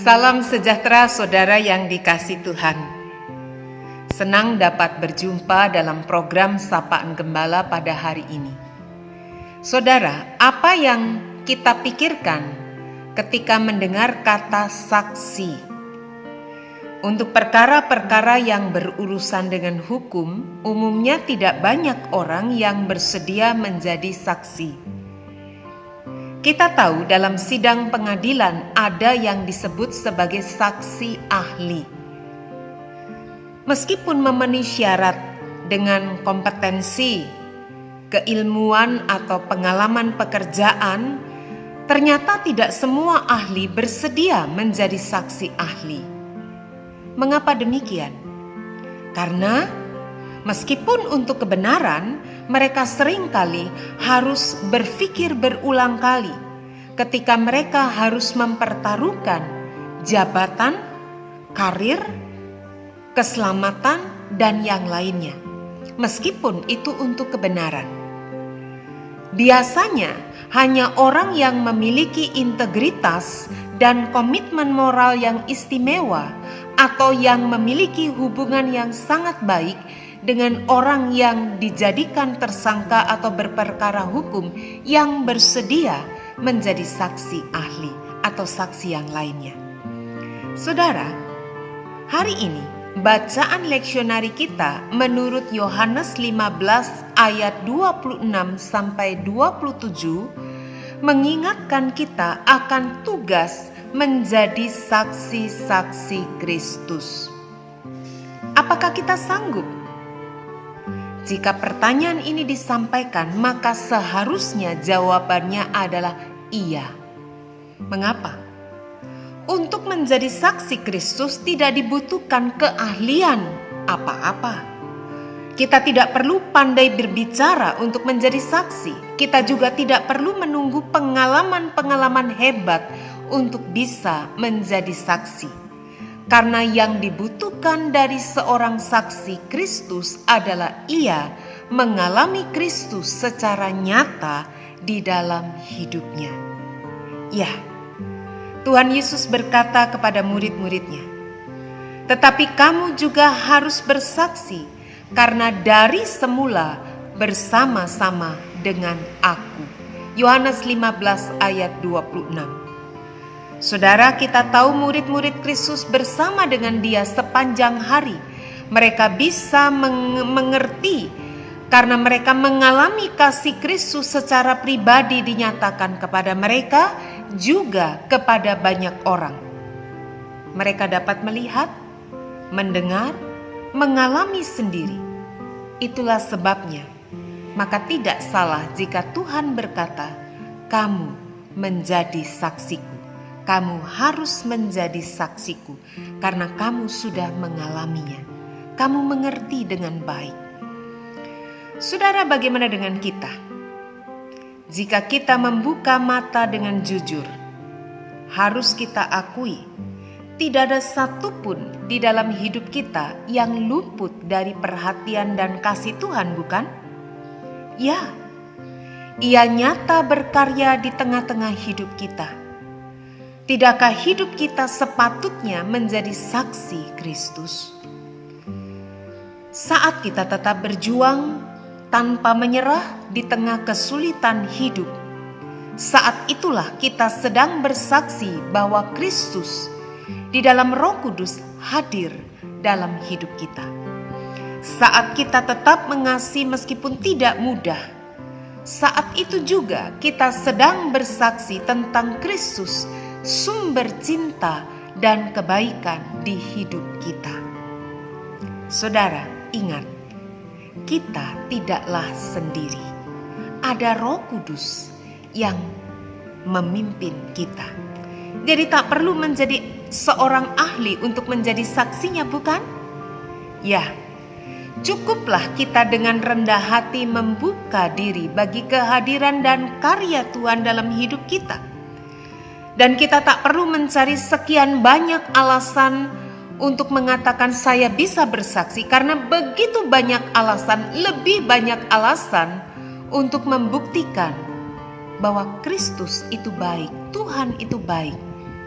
Salam sejahtera saudara yang dikasihi Tuhan. Senang dapat berjumpa dalam program Sapaan Gembala pada hari ini. Saudara, apa yang kita pikirkan ketika mendengar kata saksi? Untuk perkara-perkara yang berurusan dengan hukum, umumnya tidak banyak orang yang bersedia menjadi saksi. Kita tahu dalam sidang pengadilan ada yang disebut sebagai saksi ahli. Meskipun memenuhi syarat dengan kompetensi, keilmuan atau pengalaman pekerjaan, ternyata tidak semua ahli bersedia menjadi saksi ahli. Mengapa demikian? Karena meskipun untuk kebenaran, mereka seringkali harus berpikir berulang kali ketika mereka harus mempertaruhkan jabatan, karir, keselamatan, dan yang lainnya. Meskipun itu untuk kebenaran. Biasanya hanya orang yang memiliki integritas dan komitmen moral yang istimewa atau yang memiliki hubungan yang sangat baik dengan orang yang dijadikan tersangka atau berperkara hukum yang bersedia menjadi saksi ahli atau saksi yang lainnya. Saudara, hari ini bacaan leksionari kita menurut Yohanes 15 ayat 26 sampai 27 mengingatkan kita akan tugas menjadi saksi-saksi Kristus. Apakah kita sanggup? Jika pertanyaan ini disampaikan, maka seharusnya jawabannya adalah iya. Mengapa? Untuk menjadi saksi Kristus tidak dibutuhkan keahlian apa-apa. Kita tidak perlu pandai berbicara untuk menjadi saksi. Kita juga tidak perlu menunggu pengalaman-pengalaman hebat untuk bisa menjadi saksi. Karena yang dibutuhkan dari seorang saksi Kristus adalah ia mengalami Kristus secara nyata di dalam hidupnya. Ya, Tuhan Yesus berkata kepada murid-muridnya, "Tetapi kamu juga harus bersaksi, karena dari semula bersama-sama dengan aku." Yohanes 15 ayat 26. Saudara, kita tahu murid-murid Kristus bersama dengan Dia sepanjang hari. Mereka bisa mengerti karena mereka mengalami kasih Kristus secara pribadi dinyatakan kepada mereka, juga kepada banyak orang. Mereka dapat melihat, mendengar, mengalami sendiri. Itulah sebabnya, maka tidak salah jika Tuhan berkata, "Kamu menjadi saksiku." Kamu harus menjadi saksiku karena kamu sudah mengalaminya. Kamu mengerti dengan baik. Saudara, bagaimana dengan kita? Jika kita membuka mata dengan jujur, harus kita akui, tidak ada satupun di dalam hidup kita yang luput dari perhatian dan kasih Tuhan, bukan? Ya, Ia nyata berkarya di tengah-tengah hidup kita. Tidakkah hidup kita sepatutnya menjadi saksi Kristus? Saat kita tetap berjuang tanpa menyerah di tengah kesulitan hidup, saat itulah kita sedang bersaksi bahwa Kristus di dalam Roh Kudus hadir dalam hidup kita. Saat kita tetap mengasihi meskipun tidak mudah, saat itu juga kita sedang bersaksi tentang Kristus, sumber cinta dan kebaikan di hidup kita. Saudara, ingat, kita tidaklah sendiri. Ada Roh Kudus yang memimpin kita. Jadi tak perlu menjadi seorang ahli untuk menjadi saksinya, bukan? Ya, cukuplah kita dengan rendah hati membuka diri bagi kehadiran dan karya Tuhan dalam hidup kita. Dan kita tak perlu mencari sekian banyak alasan untuk mengatakan saya bisa bersaksi, karena begitu banyak alasan, lebih banyak alasan untuk membuktikan bahwa Kristus itu baik, Tuhan itu baik,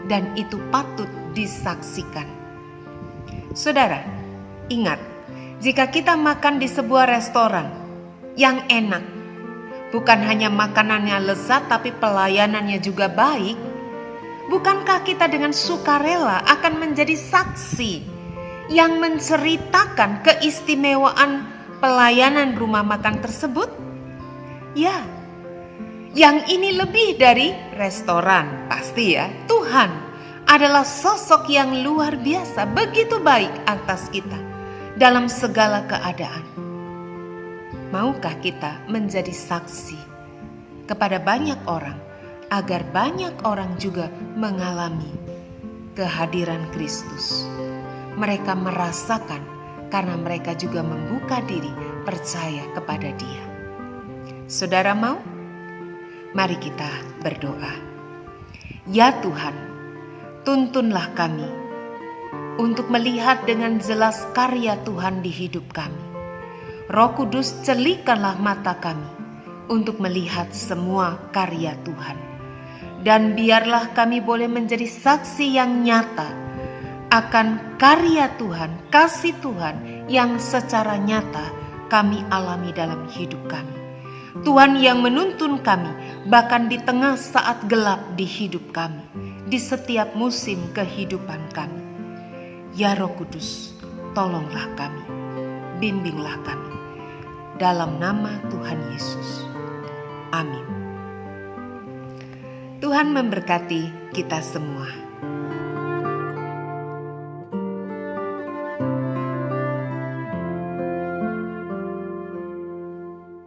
dan itu patut disaksikan. Saudara, ingat, jika kita makan di sebuah restoran yang enak, bukan hanya makanannya lezat tapi pelayanannya juga baik, bukankah kita dengan sukarela akan menjadi saksi yang menceritakan keistimewaan pelayanan rumah makan tersebut? Ya, yang ini lebih dari restoran, pasti ya. Tuhan adalah sosok yang luar biasa, begitu baik atas kita dalam segala keadaan. Maukah kita menjadi saksi kepada banyak orang, agar banyak orang juga mengalami kehadiran Kristus? Mereka merasakan karena mereka juga membuka diri percaya kepada Dia. Saudara mau? Mari kita berdoa. Ya Tuhan, tuntunlah kami untuk melihat dengan jelas karya Tuhan di hidup kami. Roh Kudus, celikanlah mata kami untuk melihat semua karya Tuhan. Dan biarlah kami boleh menjadi saksi yang nyata akan karya Tuhan, kasih Tuhan yang secara nyata kami alami dalam hidup kami. Tuhan yang menuntun kami bahkan di tengah saat gelap di hidup kami, di setiap musim kehidupan kami. Ya Roh Kudus, tolonglah kami, bimbinglah kami. Dalam nama Tuhan Yesus. Amin. Tuhan memberkati kita semua.